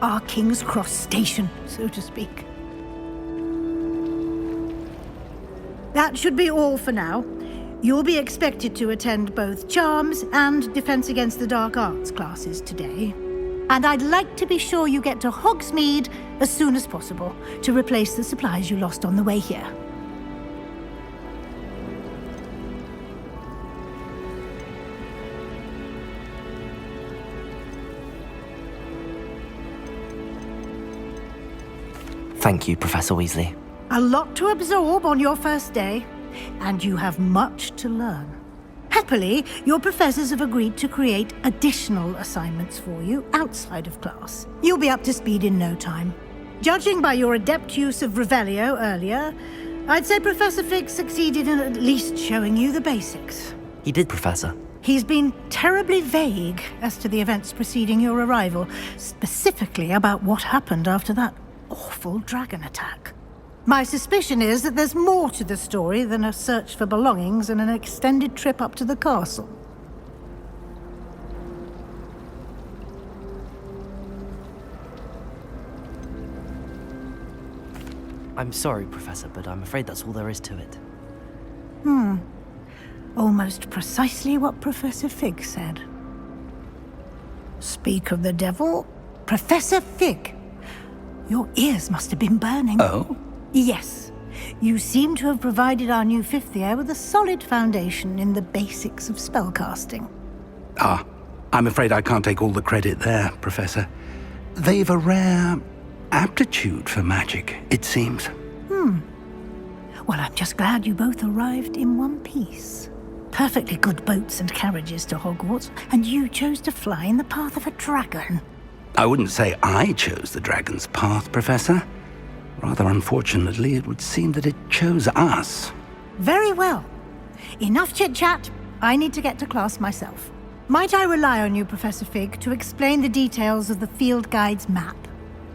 our King's Cross station, so to speak. That should be all for now. You'll be expected to attend both Charms and Defense Against the Dark Arts classes today. And I'd like to be sure you get to Hogsmeade as soon as possible to replace the supplies you lost on the way here. Thank you, Professor Weasley. A lot to absorb on your first day, and you have much to learn. Happily, your professors have agreed to create additional assignments for you outside of class. You'll be up to speed in no time. Judging by your adept use of Revelio earlier, I'd say Professor Fig succeeded in at least showing you the basics. He did, Professor. He's been terribly vague as to the events preceding your arrival, specifically about what happened after that awful dragon attack. My suspicion is that there's more to the story than a search for belongings and an extended trip up to the castle. I'm sorry, Professor, but I'm afraid that's all there is to it. Almost precisely what Professor Fig said. Speak of the devil, Professor Fig. Your ears must have been burning. Oh? Yes. You seem to have provided our new fifth year with a solid foundation in the basics of spellcasting. I'm afraid I can't take all the credit there, Professor. They've a rare aptitude for magic, it seems. Well, I'm just glad you both arrived in one piece. Perfectly good boats and carriages to Hogwarts, and you chose to fly in the path of a dragon. I wouldn't say I chose the dragon's path, Professor. Rather unfortunately, it would seem that it chose us. Very well. Enough chit-chat. I need to get to class myself. Might I rely on you, Professor Fig, to explain the details of the field guide's map?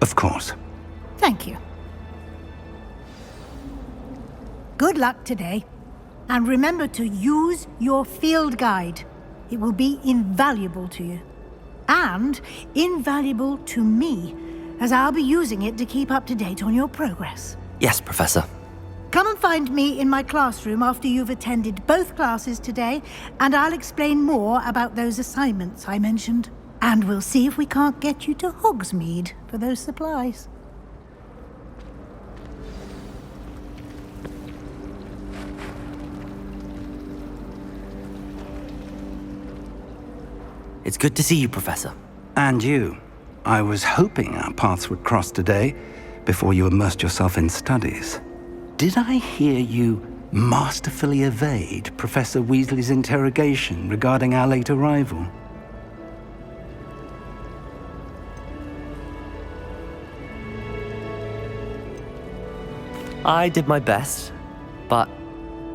Of course. Thank you. Good luck today. And remember to use your field guide. It will be invaluable to you. And invaluable to me, as I'll be using it to keep up to date on your progress. Yes, Professor. Come and find me in my classroom after you've attended both classes today, and I'll explain more about those assignments I mentioned. And we'll see if we can't get you to Hogsmeade for those supplies. It's good to see you, Professor. And you. I was hoping our paths would cross today, before you immersed yourself in studies. Did I hear you masterfully evade Professor Weasley's interrogation regarding our late arrival? I did my best, but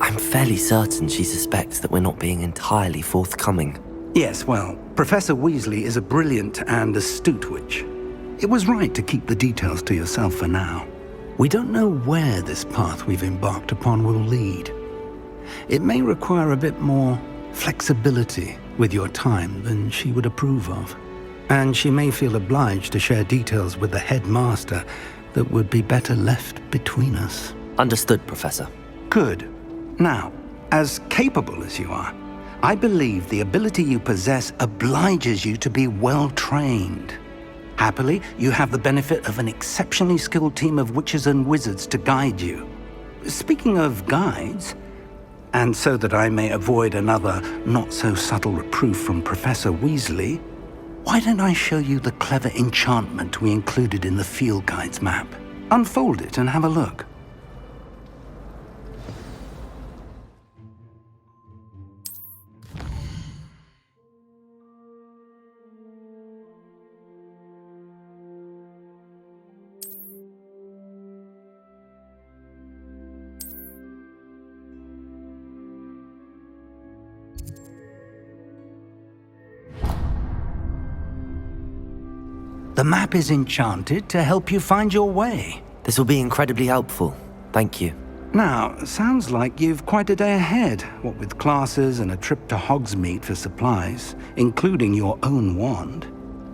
I'm fairly certain she suspects that we're not being entirely forthcoming. Yes, well, Professor Weasley is a brilliant and astute witch. It was right to keep the details to yourself for now. We don't know where this path we've embarked upon will lead. It may require a bit more flexibility with your time than she would approve of. And she may feel obliged to share details with the headmaster that would be better left between us. Understood, Professor. Good. Now, as capable as you are, I believe the ability you possess obliges you to be well trained. Happily, you have the benefit of an exceptionally skilled team of witches and wizards to guide you. Speaking of guides, and so that I may avoid another not-so-subtle reproof from Professor Weasley, why don't I show you the clever enchantment we included in the field guide's map? Unfold it and have a look. The map is enchanted to help you find your way. This will be incredibly helpful. Thank you. Now, sounds like you've quite a day ahead, what with classes and a trip to Hogsmeade for supplies, including your own wand.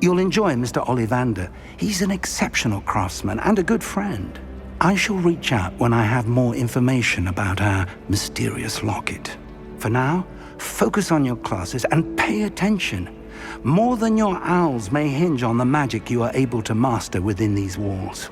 You'll enjoy Mr. Ollivander. He's an exceptional craftsman and a good friend. I shall reach out when I have more information about our mysterious locket. For now, focus on your classes and pay attention. More than your owls may hinge on the magic you are able to master within these walls.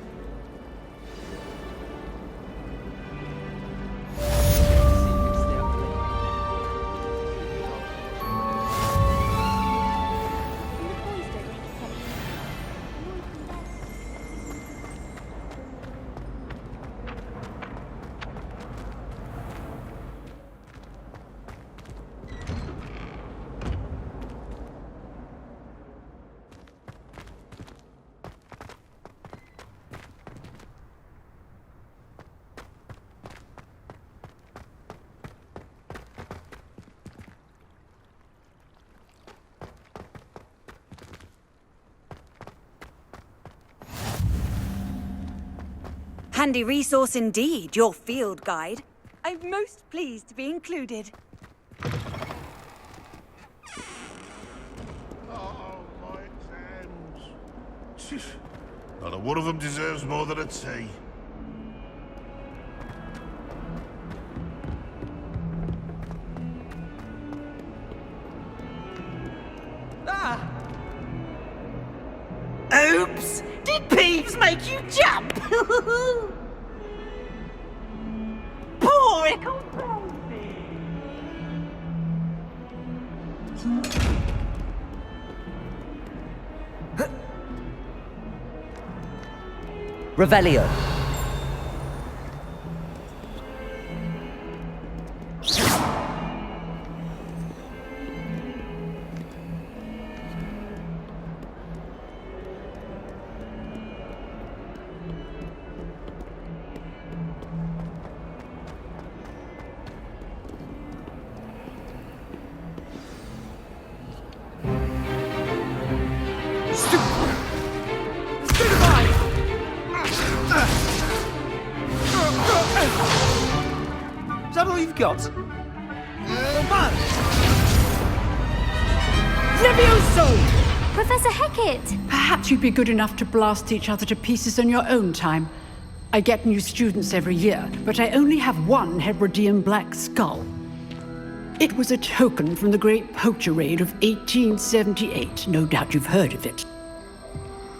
Handy resource indeed, your field guide. I'm most pleased to be included. Oh, my exams. Not a one of them deserves more than a tea. Oops! Did Peeves make you jump? Poor Ickle Revelio. Is that all you've got? Levioso! Professor Hecat! Perhaps you'd be good enough to blast each other to pieces in your own time. I get new students every year, but I only have one Hebridean black skull. It was a token from the Great Poacher Raid of 1878. No doubt you've heard of it.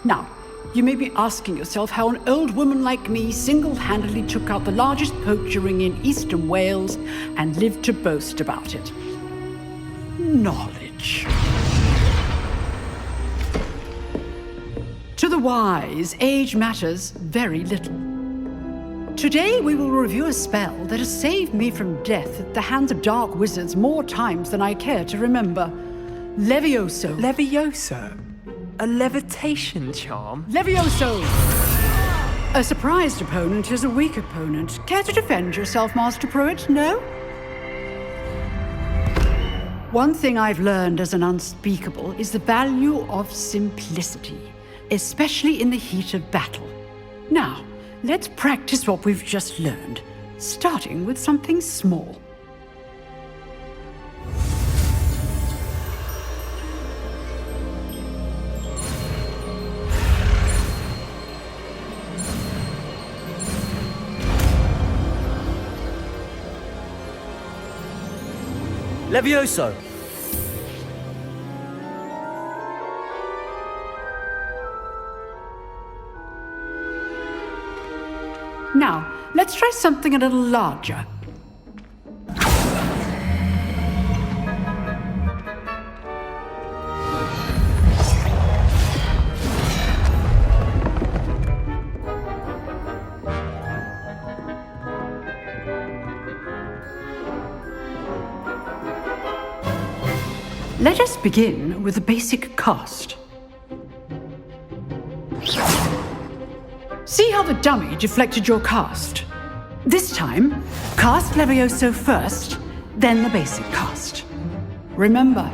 Now, you may be asking yourself how an old woman like me single-handedly took out the largest poacher ring in eastern Wales and lived to boast about it. Knowledge. To the wise, age matters very little. Today we will review a spell that has saved me from death at the hands of dark wizards more times than I care to remember. Levioso. Levioso? A levitation charm? Levioso! A surprised opponent is a weak opponent. Care to defend yourself, Master Pruitt? No? One thing I've learned as an unspeakable is the value of simplicity, especially in the heat of battle. Now, let's practice what we've just learned, starting with something small. Levioso. Now, let's try something a little larger. Let us begin with the basic cast. See how the dummy deflected your cast? This time, cast Levioso first, then the basic cast. Remember,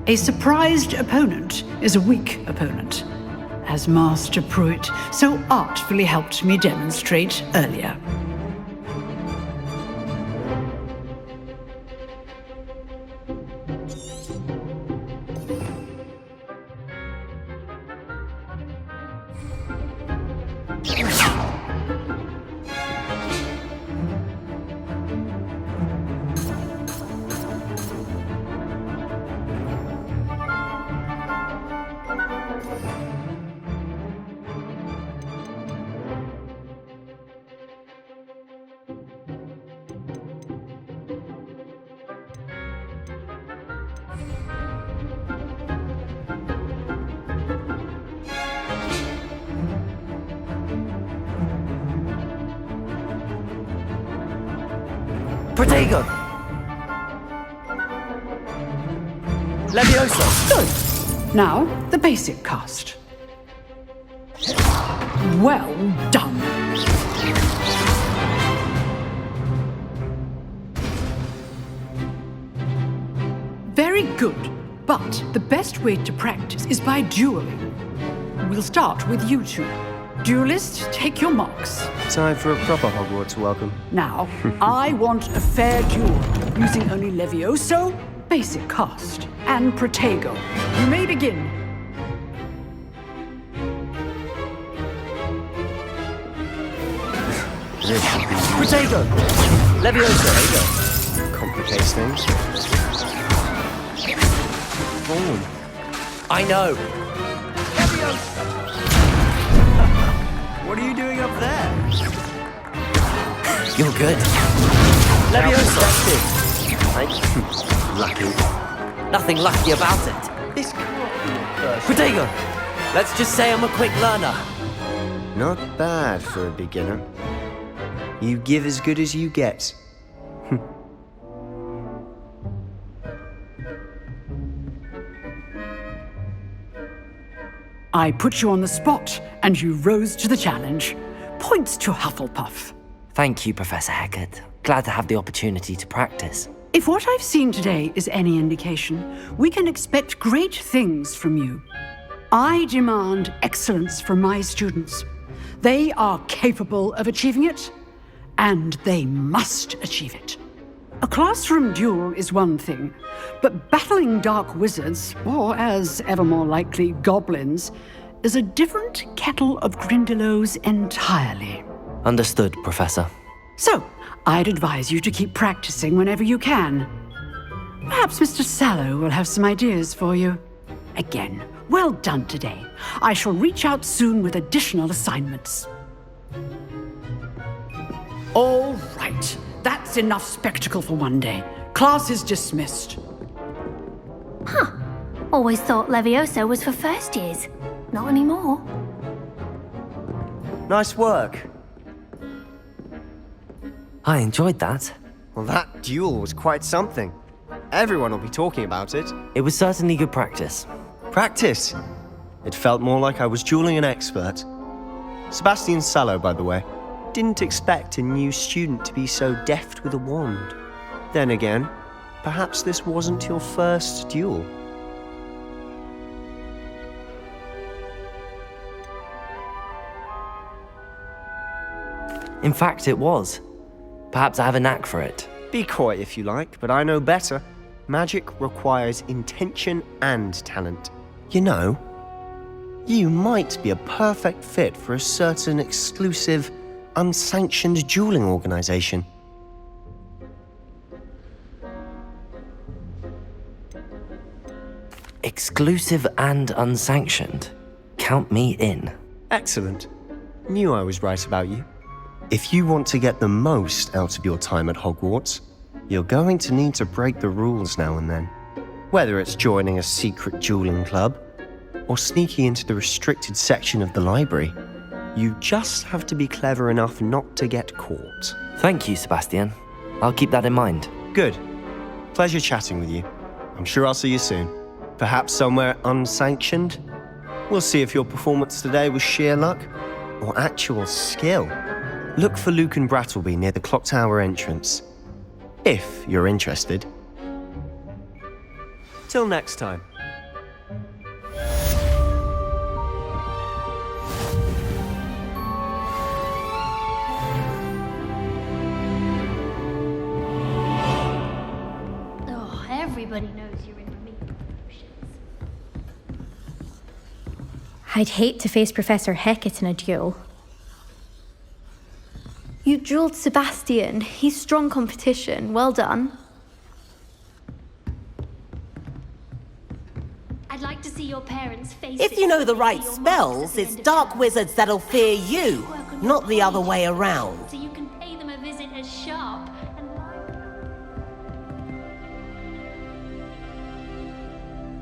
a surprised opponent is a weak opponent, as Master Pruitt so artfully helped me demonstrate earlier. Protego! Levioso! Good. Now, the basic cast. Well done. Very good. But the best way to practice is by dueling. We'll start with you two. Duelists, take your marks. Time for a proper Hogwarts welcome. Now, I want a fair duel, using only Levioso, basic cast, and Protego. You may begin. Protego! Levioso! Complicates things. Boom. I know! What are you doing up there? You're good. Levioso! Lucky. Nothing lucky about it. This can't be your first. Protego! Let's just say I'm a quick learner. Not bad for a beginner. You give as good as you get. I put you on the spot, and you rose to the challenge. Points to Hufflepuff. Thank you, Professor Hecat. Glad to have the opportunity to practice. If what I've seen today is any indication, we can expect great things from you. I demand excellence from my students. They are capable of achieving it, and they must achieve it. A classroom duel is one thing, but battling dark wizards, or as ever more likely, goblins, is a different kettle of Grindylows entirely. Understood, Professor. So, I'd advise you to keep practicing whenever you can. Perhaps Mr. Sallow will have some ideas for you. Again, well done today. I shall reach out soon with additional assignments. All right. That's enough spectacle for one day. Class is dismissed. Huh. Always thought Levioso was for first years. Not anymore. Nice work. I enjoyed that. Well, that duel was quite something. Everyone will be talking about it. It was certainly good practice. Practice? It felt more like I was dueling an expert. Sebastian Sallow, by the way. Didn't expect a new student to be so deft with a wand. Then again, perhaps this wasn't your first duel. In fact, it was. Perhaps I have a knack for it. Be coy if you like, but I know better. Magic requires intention and talent. You know, you might be a perfect fit for a certain exclusive, unsanctioned dueling organization. Exclusive and unsanctioned. Count me in. Excellent. Knew I was right about you. If you want to get the most out of your time at Hogwarts, you're going to need to break the rules now and then. Whether it's joining a secret dueling club, or sneaking into the restricted section of the library, you just have to be clever enough not to get caught. Thank you, Sebastian. I'll keep that in mind. Good. Pleasure chatting with you. I'm sure I'll see you soon. Perhaps somewhere unsanctioned? We'll see if your performance today was sheer luck or actual skill. Look for Luke and Brattleby near the clock tower entrance, if you're interested. Till next time. Oh, everybody knows you're in remedial potions. I'd hate to face Professor Hecat in a duel. You dueled Sebastian. He's strong competition. Well done. I'd like to see your parents face If you know the right spells, it's dark wizards that'll fear you, not the other way around. So you can pay them a visit as sharp and lively.